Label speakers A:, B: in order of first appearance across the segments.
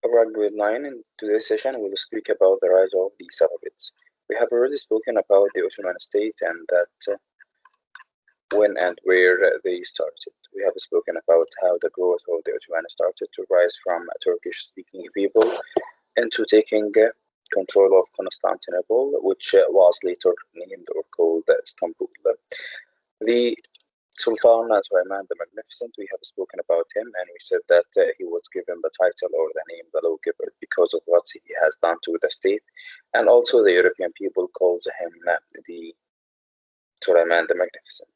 A: Alright, grade 9. In today's session, we will speak about the rise of the Safavids. We have already spoken about the Ottoman state and that when and where they started. We have spoken about how the growth of the Ottoman started to rise from Turkish-speaking people into taking control of Constantinople, which was later named or called Istanbul. The Sultan Suleiman the Magnificent, we have spoken about him, and we said that he was given the title or the name the lawgiver because of what he has done to the state, and also the European people called him the Suleiman the Magnificent.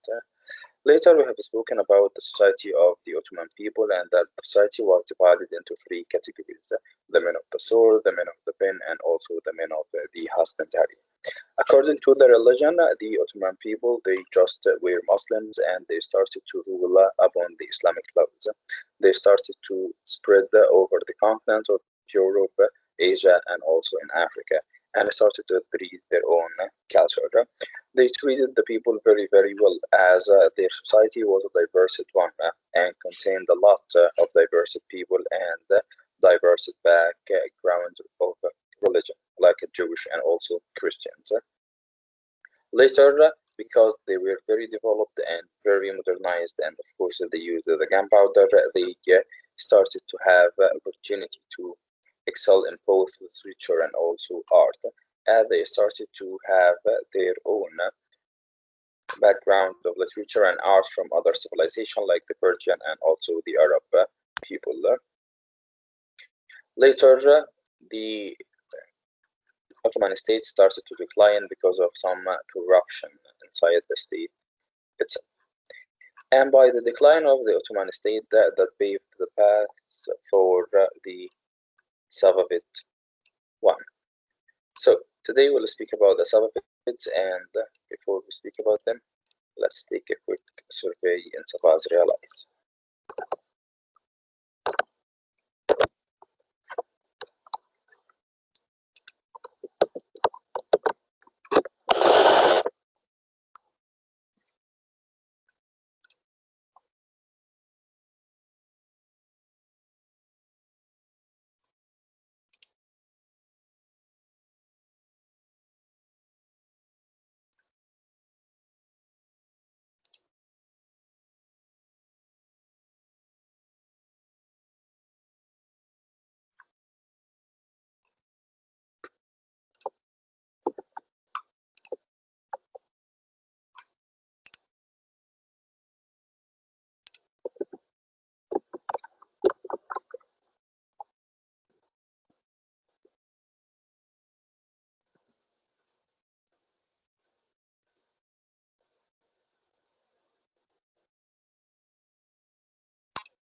A: Later, we have spoken about the society of the Ottoman people, and that the society was divided into three categories: the men of the sword, the men of the pen, and also the men of the husbandry. According to the religion, the Ottoman people, they just were Muslims and they started to rule upon the Islamic laws. They started to spread over the continent of Europe, Asia, and also in Africa, and started to breed their own culture. They treated the people very, very well, as their society was a diverse one and contained a lot of diverse people and diverse backgrounds of religion, like Jewish and also Christians. Later, because they were very developed and very modernized, and of course they used the gunpowder, they started to have opportunity to excel in both literature and also art. And they started to have their own background of literature and art from other civilizations like the Persian and also the Arab people. Later, the Ottoman state started to decline because of some corruption inside the state itself. And by the decline of the Ottoman state, that paved the path for the Safavid one. So today we'll speak about the Safavids, and before we speak about them, let's take a quick survey in Safav's Realize.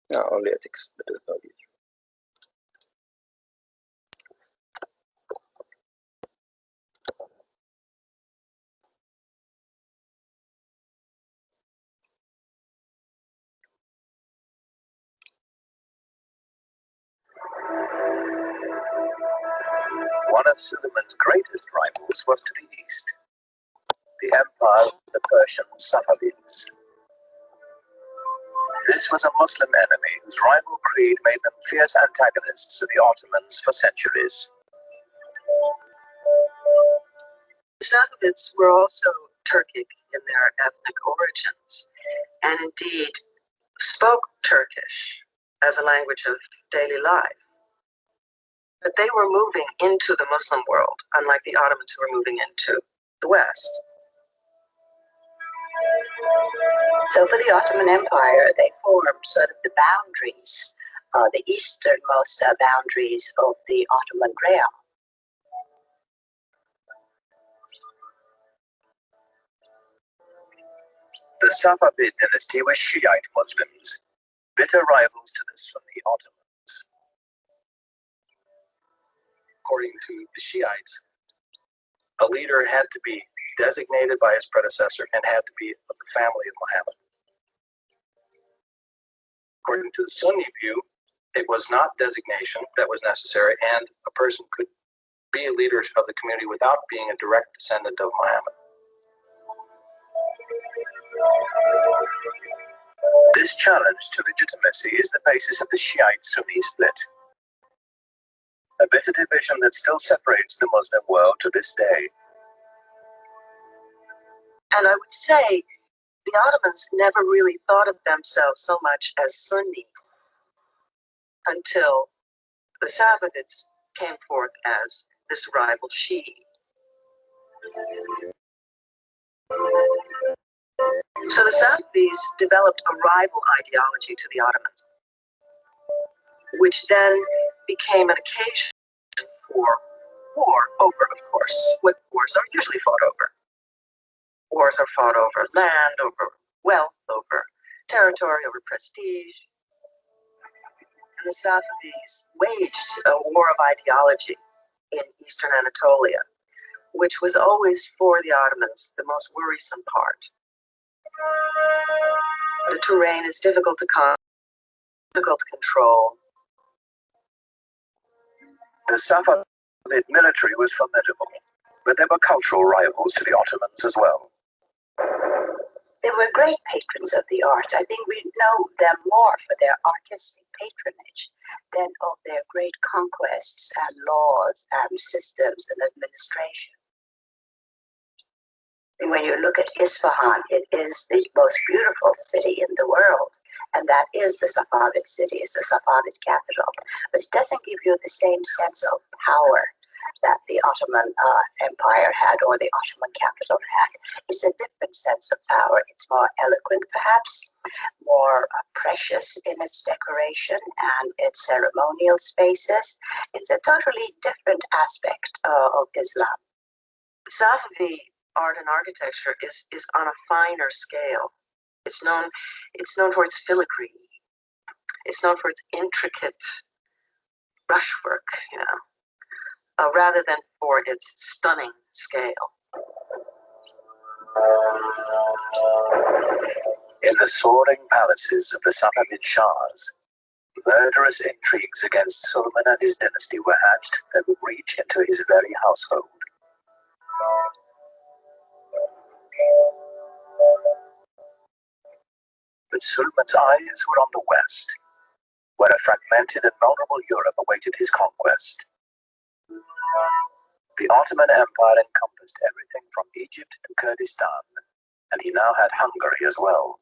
A: No, only a text, there is no video.
B: One of Suleiman's greatest rivals was to the east, the empire of the Persian Safavids. This was a Muslim enemy whose rival creed made them fierce antagonists of the Ottomans for centuries.
C: The Safavids were also Turkic in their ethnic origins, and indeed spoke Turkish as a language of daily life. But they were moving into the Muslim world, unlike the Ottomans who were moving into the West.
D: So for the Ottoman Empire, they formed sort of the boundaries, the easternmost boundaries of the Ottoman realm.
B: The Safavid dynasty were Shiite Muslims, bitter rivals to the Sunni Ottomans. According to the Shiites, a leader had to be designated by his predecessor and had to be of the family of Muhammad. According to the Sunni view, it was not designation that was necessary, and a person could be a leader of the community without being a direct descendant of Muhammad. This challenge to legitimacy is the basis of the Shiite-Sunni split. a bitter division that still separates the Muslim world to this day.
C: And I would say the Ottomans never really thought of themselves so much as Sunni until the Safavids came forth as this rival Shi'i. So the Safavids developed a rival ideology to the Ottomans, which then became an occasion for war over, of course, what wars are usually fought over. Wars are fought over land, over wealth, over territory, over prestige. And the Safavids waged a war of ideology in eastern Anatolia, which was always for the Ottomans the most worrisome part. The terrain is difficult to control.
B: The Safavid military was formidable, but they were cultural rivals to the Ottomans as well.
D: They were great patrons of the arts. I think we know them more for their artistic patronage than of their great conquests and laws and systems and administration. And when you look at Isfahan, it is the most beautiful city in the world. And that is the Safavid city, it's the Safavid capital. But it doesn't give you the same sense of power that the Ottoman Empire had or the Ottoman capital had. It's a different sense of power. It's more eloquent, perhaps, more precious in its decoration and its ceremonial spaces. It's a totally different aspect of Islam.
C: Safavid art and architecture is on a finer scale. It's known for its filigree. It's known for its intricate brushwork, rather than for its stunning scale.
B: In the soaring palaces of the Safavid Shahs, murderous intrigues against Suleiman and his dynasty were hatched that would reach into his very household. But Suleiman's eyes were on the west, where a fragmented and vulnerable Europe awaited his conquest. The Ottoman Empire encompassed everything from Egypt to Kurdistan, and he now had Hungary as well.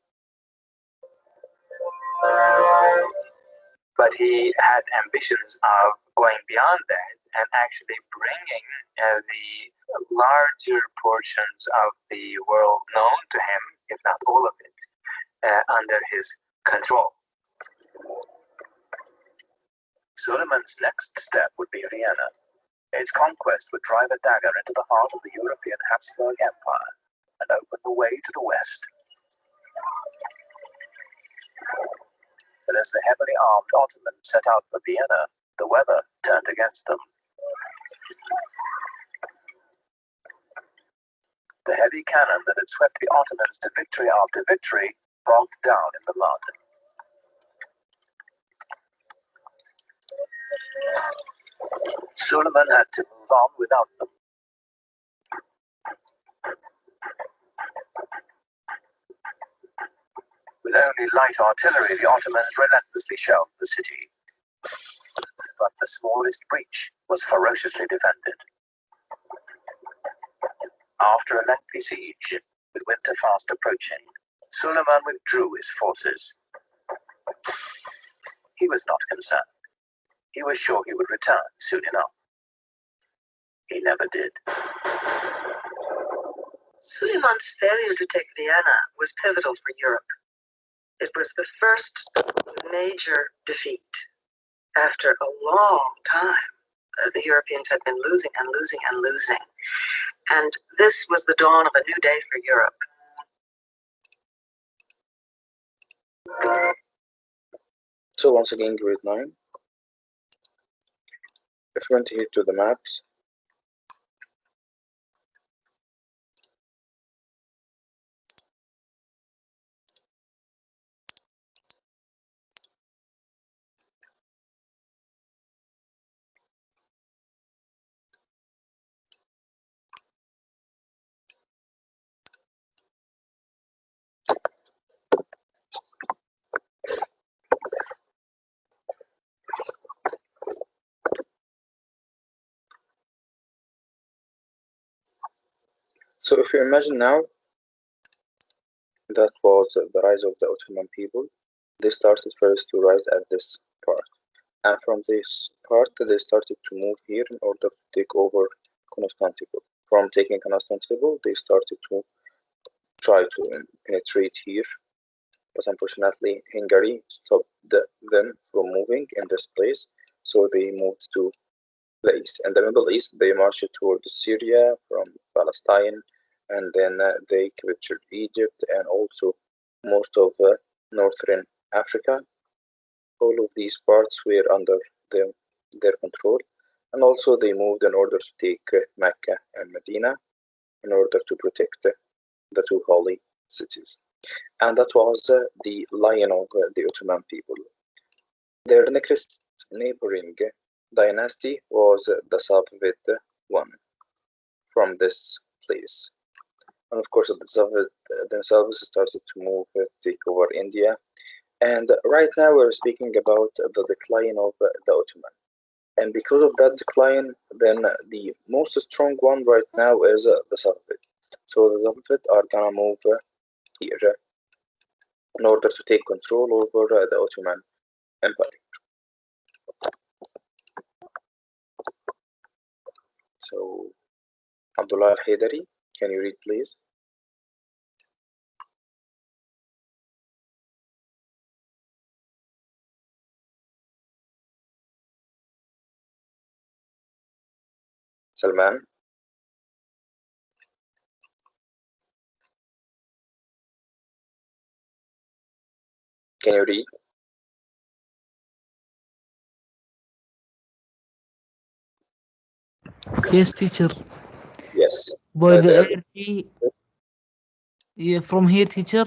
E: But he had ambitions of going beyond that and actually bringing the larger portions of the world known to him, if not all of it, under his control.
B: Suleiman's next step would be Vienna. Its conquest would drive a dagger into the heart of the European Habsburg Empire and open the way to the west. But as the heavily armed Ottomans set out for Vienna, the weather turned against them. The heavy cannon that had swept the Ottomans to victory after victory bogged down in the mud. Suleiman had to move on without them. With only light artillery, the Ottomans relentlessly shelled the city. But the smallest breach was ferociously defended. After a lengthy siege, with winter fast approaching, Suleiman withdrew his forces. He was not concerned. He was sure he would return soon enough. He never did.
C: Suleiman's failure to take Vienna was pivotal for Europe. It was the first major defeat after a long time. The Europeans had been losing and losing and losing. And this was the dawn of a new day for Europe.
A: So once again, grade 9. Referring here to the maps. So if you imagine now, that was the rise of the Ottoman people. They started first to rise at this part, and from this part they started to move here in order to take over Constantinople. From taking Constantinople, they started to try to penetrate here, but unfortunately Hungary stopped them from moving in this place, so they moved to the east. In the Middle East, they marched towards Syria from Palestine, and then they captured Egypt and also most of northern Africa. All of these parts were under their control, and also they moved in order to take Mecca and Medina in order to protect the two holy cities. And that was the line of the Ottoman people. Their next neighboring dynasty was the Safavid one from this place. And of course, the Safavid themselves started to move, take over India. And right now we're speaking about the decline of the Ottoman. And because of that decline, then the most strong one right now is the Safavid. So the Safavid are gonna move here in order to take control over the Ottoman Empire. So Abdullah al-Haydari, can you read please? Salman, can you read?
F: Yes, teacher.
A: Yes.
F: By the
A: early,
F: early, yeah, from here, teacher.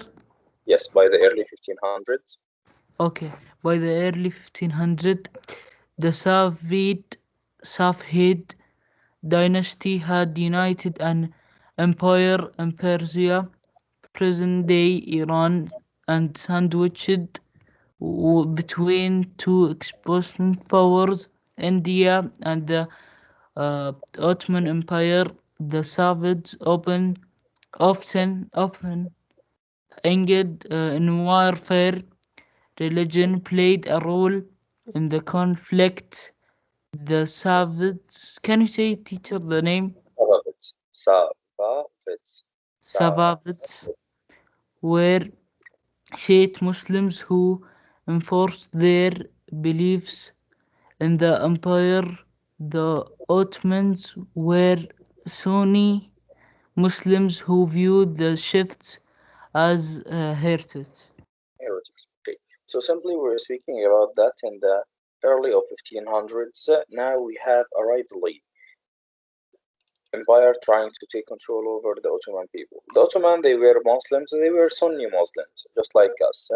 A: yes, by the early 1500s.
F: Okay, by the early 1500, the Safavid dynasty had united an empire in Persia, present-day Iran, and sandwiched between two exposing powers, India and the Ottoman Empire. The Safavids often engaged in warfare. Religion played a role in the conflict. The Safavids, can you say, teacher, the name?
A: Safavids. Safavids.
F: Safavids were Shiite Muslims who enforced their beliefs in the empire. The Ottomans were Sunni Muslims who viewed the shifts as heritage.
A: Heretics. Okay. So simply we're speaking about that in the early of 1500s. Now we have a rivalry empire trying to take control over the Ottoman people. The Ottoman, they were Muslims, they were Sunni Muslims, just like us.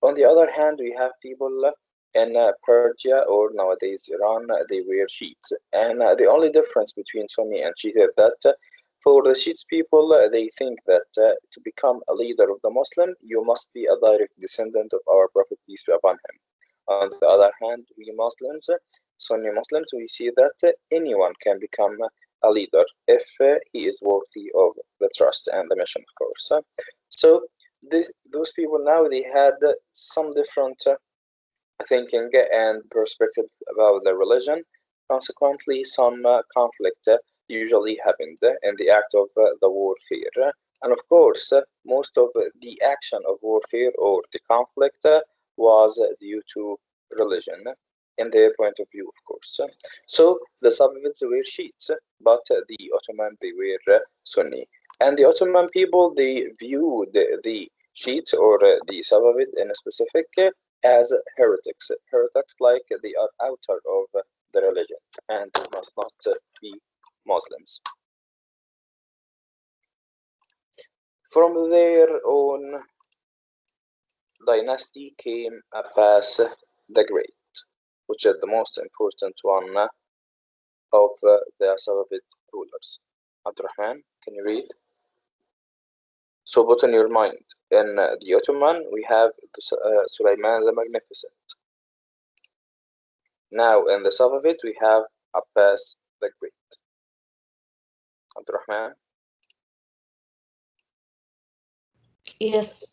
A: On the other hand, we have people in Persia or nowadays Iran, they were Shiites. And the only difference between Sunni and Shiite is that for the Shiites people, they think that to become a leader of the Muslim, you must be a direct descendant of our Prophet, peace be upon him. On the other hand, we Muslims, Sunni Muslims, we see that anyone can become a leader if he is worthy of the trust and the mission, of course. So those people now, they had some different thinking and perspective about the religion. Consequently, some conflict usually happened in the act of the warfare. And of course, most of the action of warfare or the conflict was due to religion, in their point of view, of course. So the Safavids were Shiites, but the Ottoman, they were Sunni. And the Ottoman people, they viewed the Shiites or the Safavid in a specific as heretics. Heretics like they are outside of the religion and must not be Muslims. From their own dynasty came Abbas the Great, which is the most important one of the Safavid rulers. Abdurrahman, can you read? So put in your mind, in the Ottoman we have Sulaiman the Magnificent. Now in the Safavid we have Abbas the Great. Abdurrahman.
G: Yes,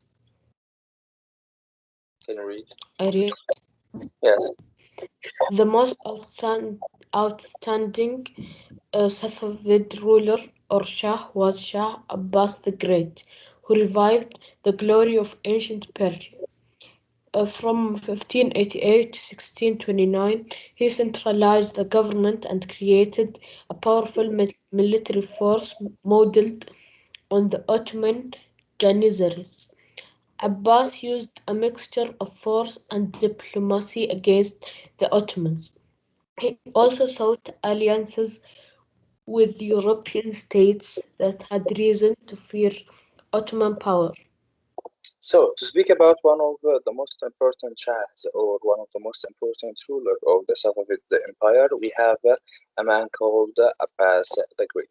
A: Can you read?
G: I read.
A: Yes.
G: The most outstanding Safavid ruler or Shah was Shah Abbas the Great, who revived the glory of ancient Persia. From 1588 to 1629, he centralized the government and created a powerful military force modeled on the Ottoman Janissaries. Abbas used a mixture of force and diplomacy against the Ottomans. He also sought alliances with European states that had reason to fear Ottoman power.
A: So, to speak about one of the most important shahs or one of the most important ruler of the Safavid Empire, we have a man called Abbas the Great.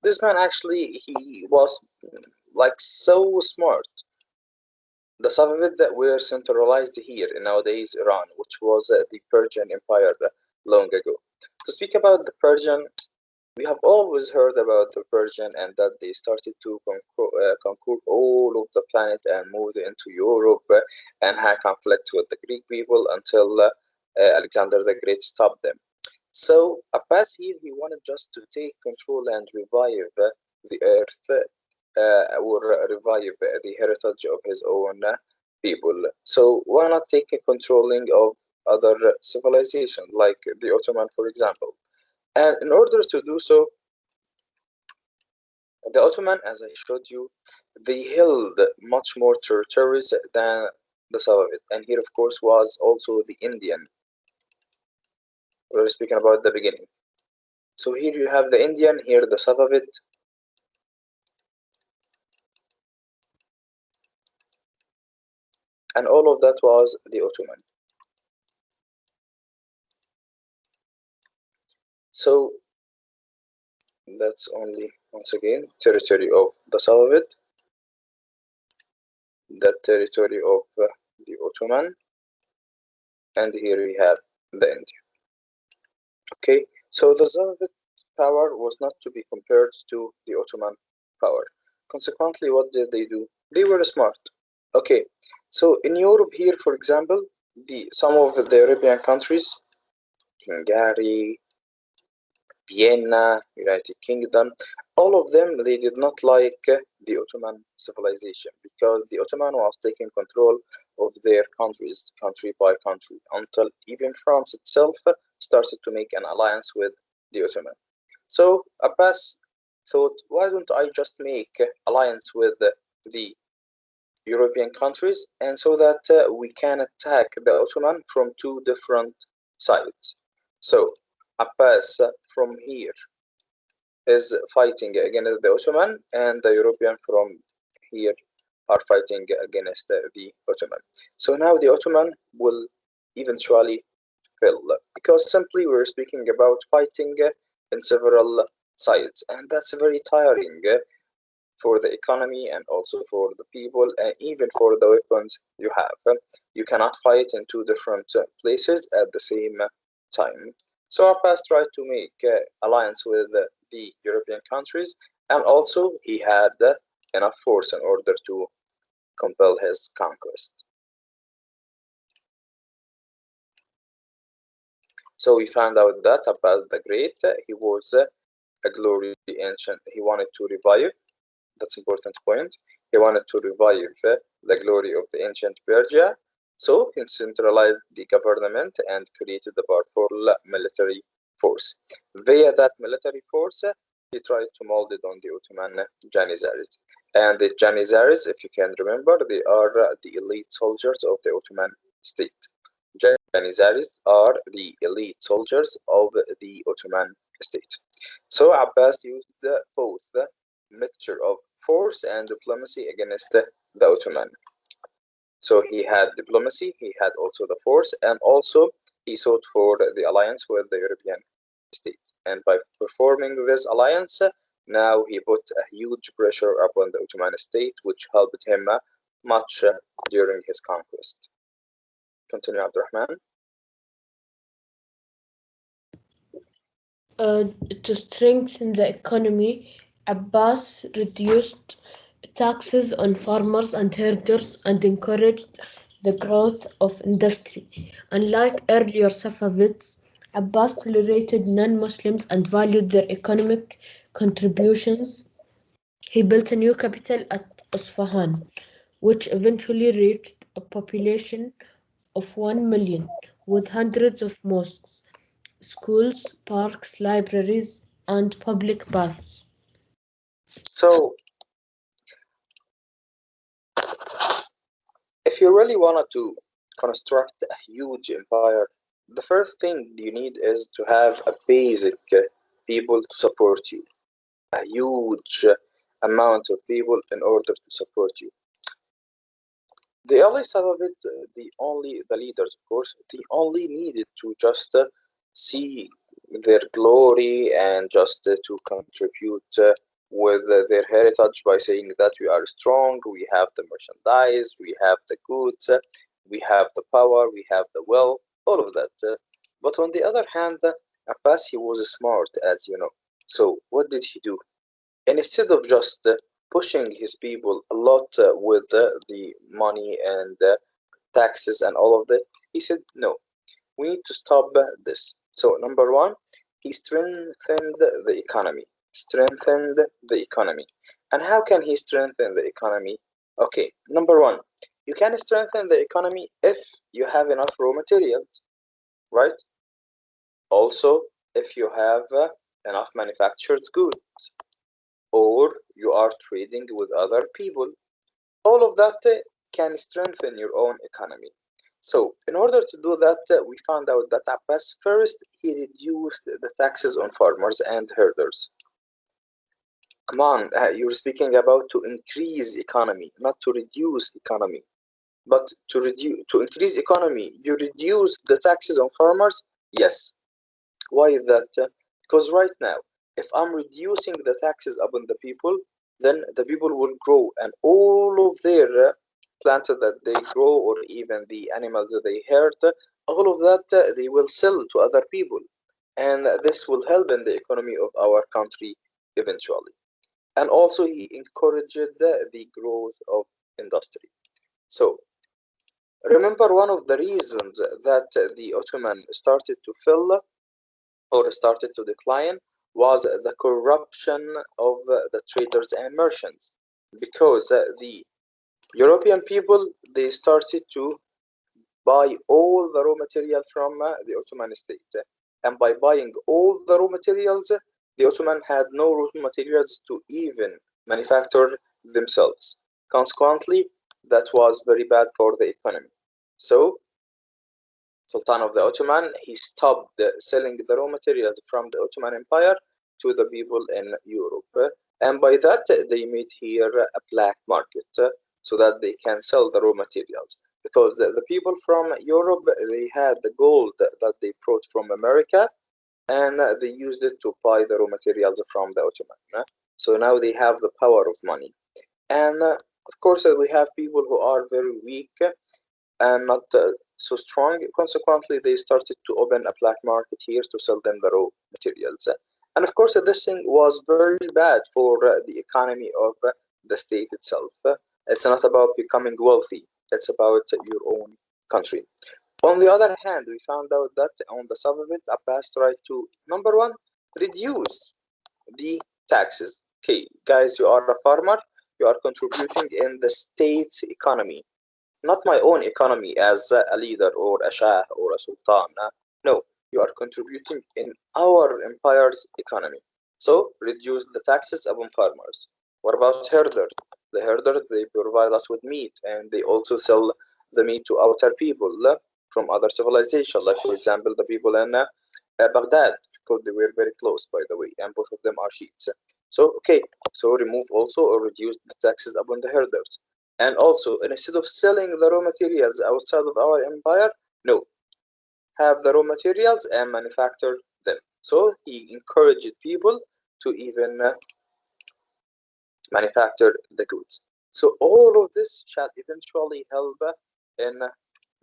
A: This man actually he was like so smart. The Safavid that were centralized here in nowadays Iran, which was the Persian Empire long ago. To speak about the Persian, we have always heard about the Persian and that they started to conquer all of the planet and moved into Europe and had conflicts with the Greek people until Alexander the Great stopped them. So Abbas here, he wanted just to take control and revive the earth or revive the heritage of his own people. So why not take a controlling of other civilization like the Ottoman, for example? And in order to do so, the Ottoman, as I showed you, they held much more territories than the Safavid. And here, of course, was also the Indian. We were speaking about the beginning. So here you have the Indian, here the Safavid, and all of that was the Ottoman. So that's only, once again, territory of the Safavid, the territory of the Ottoman, and here we have the Indian. Okay, so the Safavid power was not to be compared to the Ottoman power. Consequently, what did they do? They were smart. Okay, so in Europe here, for example, some of the European countries, Hungary, Vienna, United Kingdom, all of them, they did not like the Ottoman civilization because the Ottoman was taking control of their countries, country by country, until even France itself started to make an alliance with the Ottoman. So Abbas thought, why don't I just make alliance with the European countries, and so that we can attack the Ottoman from two different sides. So Abbas from here is fighting against the Ottoman, and the European from here are fighting against the Ottoman. So now the Ottoman will eventually fail because simply we're speaking about fighting in several sides, and that's very tiring for the economy and also for the people and even for the weapons you have. You cannot fight in two different places at the same time. So Abbas tried to make alliance with the European countries, and also he had enough force in order to compel his conquest. So we found out that Abbas the Great, he was a glory ancient. He wanted to revive. That's important point. He wanted to revive the glory of the ancient Persia, so he centralized the government and created a powerful military force. Via that military force, he tried to mold it on the Ottoman Janissaries. And the Janissaries, if you can remember, they are the elite soldiers of the Ottoman state. Janissaries are the elite soldiers of the Ottoman state. So Abbas used both mixture of force and diplomacy against the Ottoman. So he had diplomacy, he had also the force, and also he sought for the alliance with the European states. And by performing this alliance, now he put a huge pressure upon the Ottoman state, which helped him much during his conquest. Continue, Abdurrahman.
G: To strengthen the economy, Abbas reduced taxes on farmers and herders and encouraged the growth of industry. Unlike earlier Safavids, Abbas tolerated non-Muslims and valued their economic contributions. He built a new capital at Isfahan, which eventually reached a population of 1 million, with hundreds of mosques, schools, parks, libraries, and public baths.
A: So, if you really wanted to construct a huge empire, the first thing you need is to have a basic people to support you, a huge amount of people in order to support you. The early Safavid, the leaders, of course, they only needed to just see their glory and just to contribute with their heritage by saying that we are strong, we have the merchandise, we have the goods, we have the power, we have the wealth, all of that. But on the other hand, Abbas, he was smart, as you know. So what did he do? And instead of just pushing his people a lot with the money and taxes and all of that, he said, no, we need to stop this. So, number one, he strengthened the economy. Strengthened the economy. And how can he strengthen the economy? Okay, number one, you can strengthen the economy if you have enough raw materials, right? Also, if you have enough manufactured goods, or you are trading with other people. All of that can strengthen your own economy. So, in order to do that, we found out that Abbas first he reduced the taxes on farmers and herders. Come on, you're speaking about to increase economy, not to reduce economy. But to increase economy, you reduce the taxes on farmers? Yes. Why is that? Because right now, if I'm reducing the taxes upon the people, then the people will grow, and all of their plants that they grow, or even the animals that they herd, all of that they will sell to other people, and this will help in the economy of our country eventually. And also, he encouraged the growth of industry. So, remember one of the reasons that the Ottoman started to fill or started to decline was the corruption of the traders and merchants, because the European people they started to buy all the raw material from the Ottoman state, and by buying all the raw materials, the Ottoman had no raw materials to even manufacture themselves. Consequently, that was very bad for the economy. So Sultan of the Ottoman, he stopped selling the raw materials from the Ottoman Empire to the people in Europe. And by that, they made here a black market so that they can sell the raw materials. Because the people from Europe, they had the gold that they brought from America, and they used it to buy the raw materials from the Ottoman. So now they have the power of money. And of course, we have people who are very weak and not so strong. Consequently, they started to open a black market here to sell them the raw materials. And of course, this thing was very bad for the economy of the state itself. It's not about becoming wealthy, it's about your own country. On the other hand, we found out that on the Safavid, Abbas tried to, number one, reduce the taxes. Okay, guys, you are a farmer, you are contributing in the state's economy, not my own economy as a leader or a shah or a sultan. No, you are contributing in our empire's economy. So reduce the taxes upon farmers. What about herders? The herders they provide us with meat, and they also sell the meat to outer people from other civilizations, like for example the people in Baghdad, because they were very close, by the way, and both of them are Shiites. So okay, so remove also or reduce the taxes upon the herders. And also, instead of selling the raw materials outside of our empire, no, have the raw materials and manufacture them. So he encouraged people to even manufacture the goods. So all of this shall eventually help in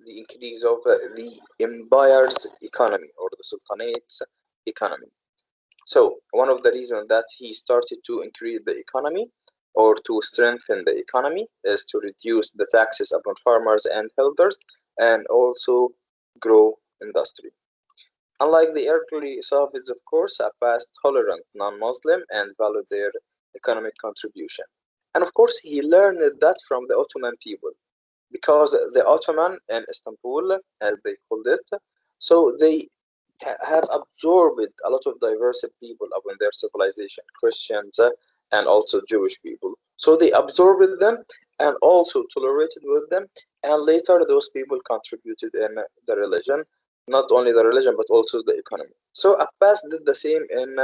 A: the increase of the empire's economy or the sultanate's economy. So one of the reasons that he started to increase the economy or to strengthen the economy is to reduce the taxes upon farmers and builders and also grow industry. Unlike the early Safavids, of course, Abbas tolerant non-Muslim and valued their economic contribution. And of course, he learned that from the Ottoman people because the Ottoman in Istanbul, as they called it, so they have absorbed a lot of diverse people upon their civilization, Christians and also Jewish people. So they absorbed them and also tolerated with them, and later those people contributed in the religion, not only the religion but also the economy. So Abbas did the same in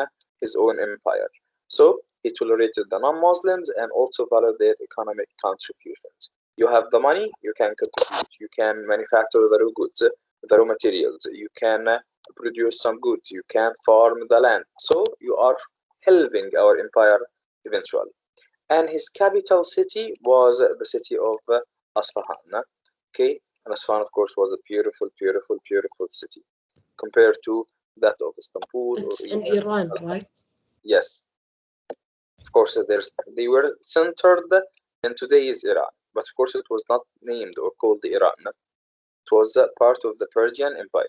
A: his own empire. So he tolerated the non-Muslims and also valued their economic contributions. You have the money, you can contribute, you can manufacture the raw goods, the raw materials, you can produce some goods, you can farm the land. So you are helping our empire eventually. And his capital city was the city of Asfahan. Okay, and Asfahan, of course, was a beautiful, beautiful, beautiful city compared to that of Istanbul or
G: It's in
A: even.
G: Iran, right?
A: Yes, of course, they were centered in today's Iran, but of course, it was not named or called Iran. It was a part of the Persian Empire.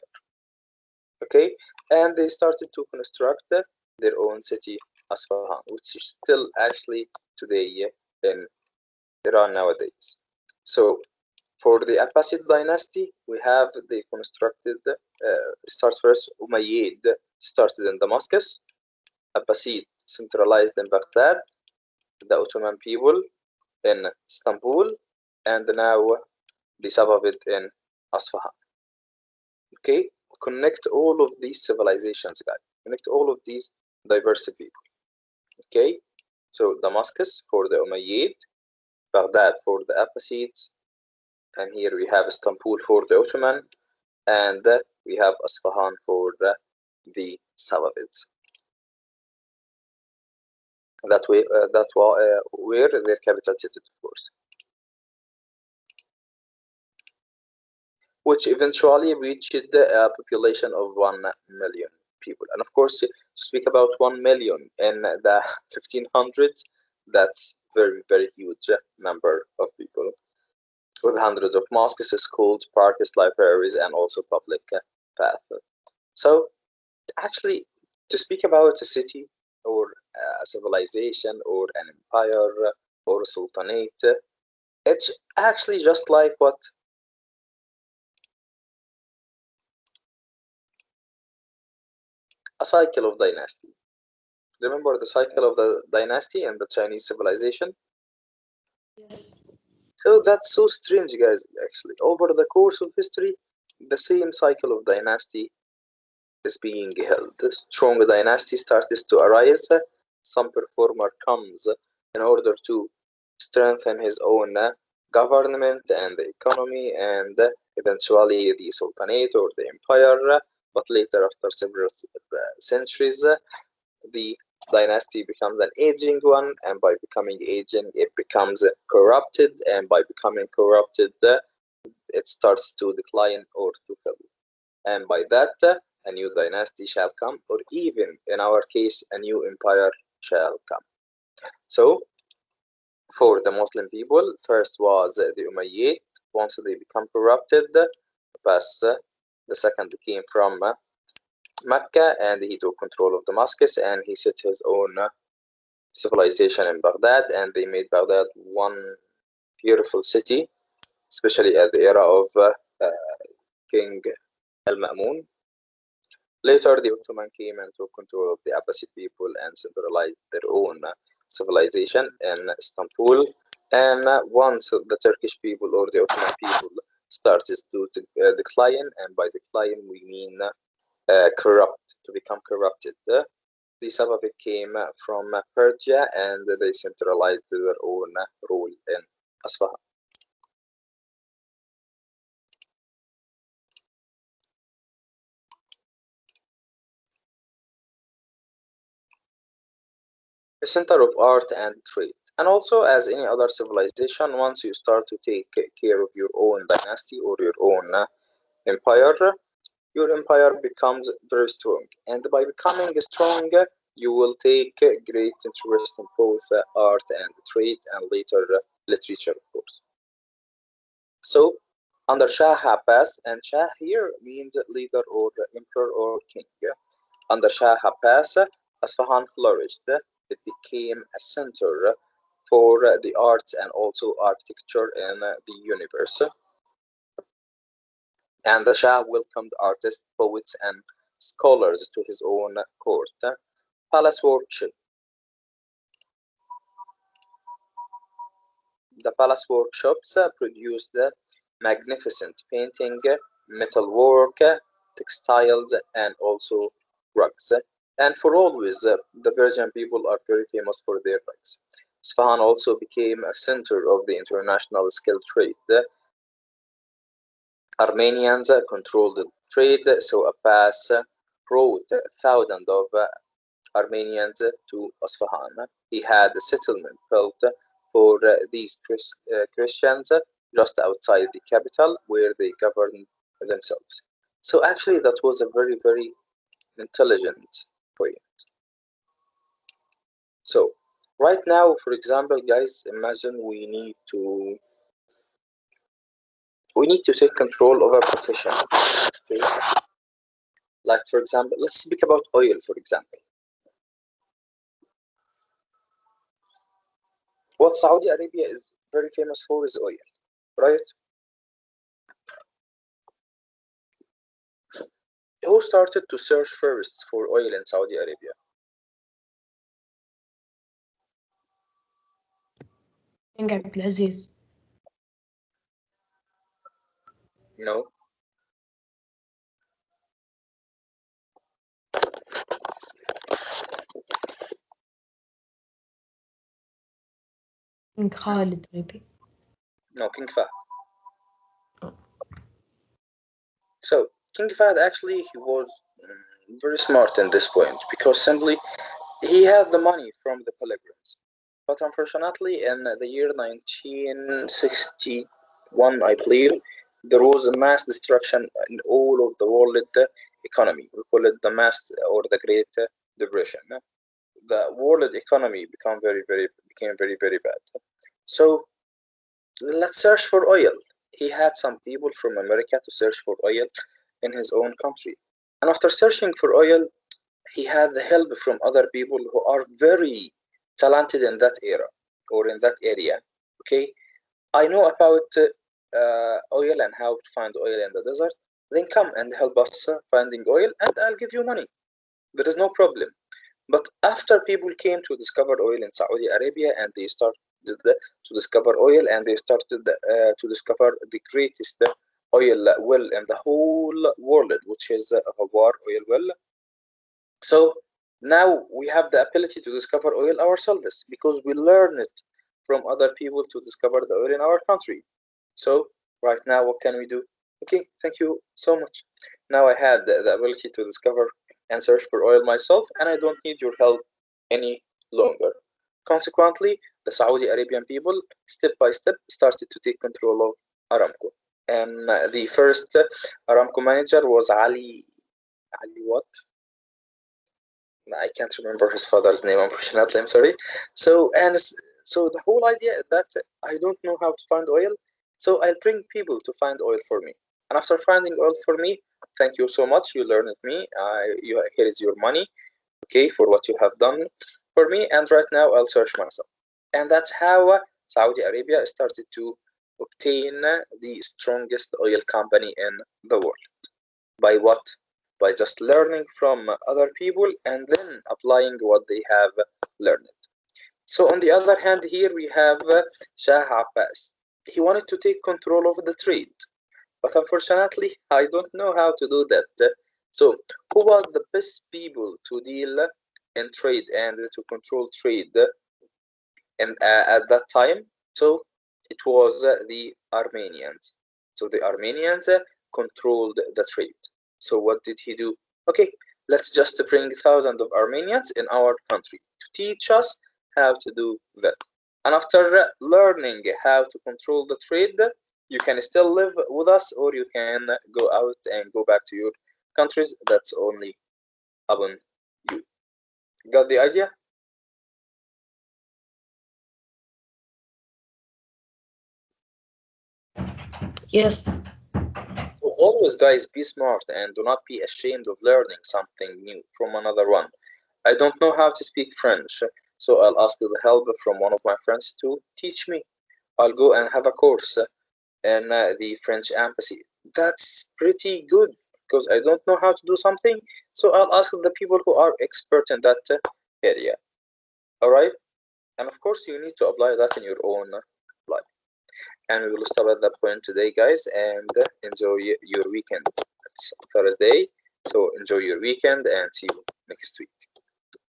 A: Okay, and they started to construct their own city, Asfahan, which is still actually today in Iran nowadays. So for the Abbasid dynasty, we have they constructed, starts first, Umayyad started in Damascus, Abbasid centralized in Baghdad, the Ottoman people in Istanbul, and now the Safavid in Asfahan. Okay, connect all of these civilizations, guys. Connect all of these diverse people. Okay, so Damascus for the Umayyad, Baghdad for the Abbasids, and here we have Istanbul for the Ottoman, and we have Asfahan for the Safavids. That way, where their capital situated, of course, which eventually reached a population of 1 million people. And of course, to speak about 1 million in the 1500s, that's very, very huge number of people, with hundreds of mosques, schools, parks, libraries, and also public paths. So actually, to speak about a city or a civilization or an empire or a sultanate, it's actually just like what a cycle of dynasty. Remember the cycle of the dynasty and the Chinese civilization?
G: Yes.
A: So that's so strange, guys, actually. Over the course of history, the same cycle of dynasty is being held. The strong dynasty starts to arise. Some performer comes in order to strengthen his own government and the economy and eventually the sultanate or the empire. But later, after several centuries, the dynasty becomes an aging one, and by becoming aging, it becomes corrupted, and by becoming corrupted, it starts to decline or to fall. And by that, a new dynasty shall come, or even in our case, a new empire shall come. So, for the Muslim people, first was the Umayyad. Once they become corrupted, Abbas the second came from Mecca, and he took control of Damascus, and he set his own civilization in Baghdad, and they made Baghdad one beautiful city, especially at the era of King Al-Ma'mun. Later, the Ottoman came and took control of the Abbasid people and centralized their own civilization in Istanbul. And once the Turkish people or the Ottoman people started to decline, and by decline we mean corrupt, to become corrupted, the Safavid came from Persia and they centralized their own rule in Asfahan. A center of art and trade. And also, as any other civilization, once you start to take care of your own dynasty or your own empire, your empire becomes very strong. And by becoming strong, You will take great interest in both art and trade and later literature, of course. So, under Shah Abbas, and Shah here means leader or emperor or king. Under Shah Abbas, Isfahan flourished. It became a center for the arts and also architecture in the universe. And the Shah welcomed artists, poets, and scholars to his own court. Palace worship. The palace workshops produced magnificent painting, metalwork, textiles, and also rugs. And for always, the Persian people are very famous for their rugs. Isfahan also became a center of the international skilled trade. Armenians controlled the trade, so Abbas brought thousands of Armenians to Isfahan. He had a settlement built for these Christians just outside the capital where they governed themselves. So actually that was a very, very intelligent point. So right now, for example, guys, imagine we need to take control of our profession. Okay? Like for example, let's speak about oil, for example. What Saudi Arabia is very famous for is oil, right? Who started to search first for oil in Saudi Arabia?
G: King Abdulaziz.
A: No.
G: King Khalid, maybe.
A: No, King Fahd. So King Fahd actually he was very smart in this point because simply he had the money from the pilgrims. But unfortunately, in the year 1961, I believe, there was a mass destruction in all of the world economy. We call it the mass or the Great Depression. The world economy became very, very bad. So let's search for oil. He had some people from America to search for oil in his own country. And after searching for oil, he had the help from other people who are very talented in that era or in that area. Okay, I know about oil and how to find oil in the desert. Then come and help us finding oil, and I'll give you money. There is no problem. But after people came to discover oil in Saudi Arabia and they started to discover oil and they started to discover the greatest oil well in the whole world, which is Hawar oil well. So now we have the ability to discover oil ourselves because we learn it from other people to discover the oil in our country. So right now, what can we do? Okay, thank you so much. Now I had the ability to discover and search for oil myself, and I don't need your help any longer. Consequently, the Saudi Arabian people, step by step, started to take control of Aramco. And the first Aramco manager was Ali. Ali what? I can't remember his father's name, unfortunately. I'm sorry. So the whole idea is that I don't know how to find oil, so I'll bring people to find oil for me. And after finding oil for me, thank you so much. You learned me. Here is your money, okay, for what you have done for me. And right now I'll search myself. And that's how Saudi Arabia started to obtain the strongest oil company in the world. By what? By just learning from other people and then applying what they have learned. So on the other hand, here we have Shah Abbas. He wanted to take control of the trade, but unfortunately, I don't know how to do that. So who was the best people to deal in trade and to control trade at that time? So it was the Armenians. So the Armenians controlled the trade. So what did he do? Okay, let's just bring thousands of Armenians in our country to teach us how to do that. And after learning how to control the trade, you can still live with us or you can go out and go back to your countries. That's only upon you. Got the idea?
G: Yes.
A: So always, guys, be smart and do not be ashamed of learning something new from another one. I don't know how to speak French, so I'll ask the help from one of my friends to teach me. I'll go and have a course in the French embassy. That's pretty good because I don't know how to do something, so I'll ask the people who are expert in that area. All right? And of course, you need to apply that in your own life. And we will stop at that point today, guys, and enjoy your weekend. It's Thursday, so enjoy your weekend and see you next week.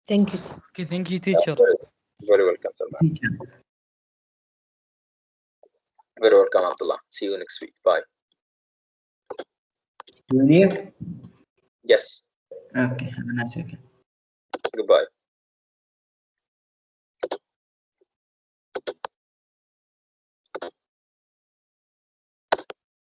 G: Thank you.
F: Okay, thank you, teacher.
A: Very welcome, Salman.
H: Teacher.
A: Very welcome, Abdullah. See you next week. Bye.
H: Junior?
A: Yes.
H: Okay, have a nice weekend.
A: Goodbye.